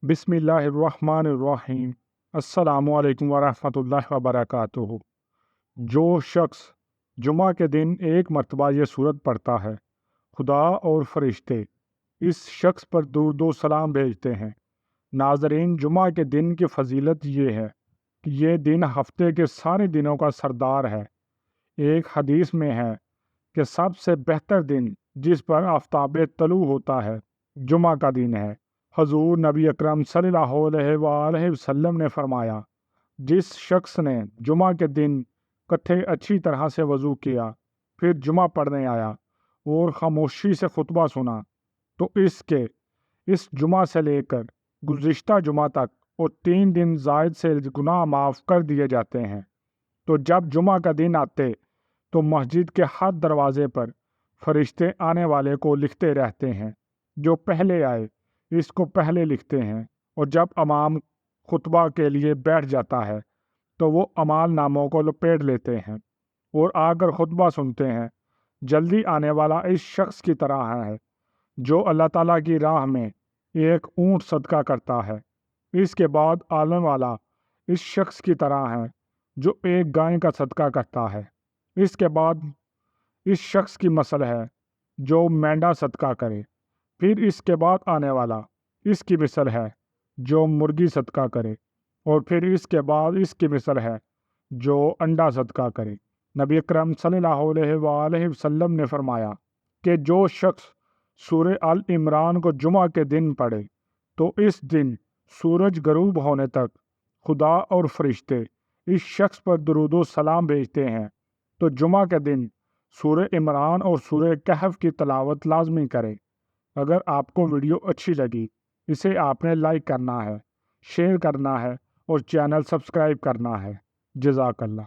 بسم اللہ الرحمن الرحیم۔ السلام علیکم ورحمۃ اللہ وبرکاتہ۔ جو شخص جمعہ کے دن ایک مرتبہ یہ سورت پڑھتا ہے، خدا اور فرشتے اس شخص پر درود و سلام بھیجتے ہیں۔ ناظرین، جمعہ کے دن کی فضیلت یہ ہے کہ یہ دن ہفتے کے سارے دنوں کا سردار ہے۔ ایک حدیث میں ہے کہ سب سے بہتر دن جس پر آفتاب طلوع ہوتا ہے جمعہ کا دن ہے۔ حضور نبی اکرم صلی اللہ علیہ وآلہ وسلم نے فرمایا، جس شخص نے جمعہ کے دن اچھی طرح سے وضو کیا، پھر جمعہ پڑھنے آیا اور خاموشی سے خطبہ سنا، تو اس جمعہ سے لے کر گزشتہ جمعہ تک اور 3 دن زائد سے گناہ معاف کر دیے جاتے ہیں۔ تو جب جمعہ کا دن آتے تو مسجد کے ہر دروازے پر فرشتے آنے والے کو لکھتے رہتے ہیں۔ جو پہلے آئے اس کو پہلے لکھتے ہیں، اور جب امام خطبہ کے لیے بیٹھ جاتا ہے تو وہ اعمال ناموں کو لپیٹ لیتے ہیں اور آ کر خطبہ سنتے ہیں۔ جلدی آنے والا اس شخص کی طرح ہے جو اللہ تعالیٰ کی راہ میں ایک اونٹ صدقہ کرتا ہے۔ اس کے بعد آنے والا اس شخص کی طرح ہے جو ایک گائے کا صدقہ کرتا ہے۔ اس کے بعد اس شخص کی مثل ہے جو مینڈا صدقہ کرے۔ پھر اس کے بعد آنے والا اس کی مثل ہے جو مرغی صدقہ کرے، اور پھر اس کے بعد اس کی مثل ہے جو انڈا صدقہ کرے۔ نبی اکرم صلی اللہ علیہ وآلہ وسلم نے فرمایا کہ جو شخص سورہ آل عمران کو جمعہ کے دن پڑھے تو اس دن سورج غروب ہونے تک خدا اور فرشتے اس شخص پر درود و سلام بھیجتے ہیں۔ تو جمعہ کے دن سورہ عمران اور سورہ کہف کی تلاوت لازمی کرے۔ اگر آپ کو ویڈیو اچھی لگی، اسے آپ نے لائک کرنا ہے، شیئر کرنا ہے اور چینل سبسکرائب کرنا ہے۔ جزاک اللہ۔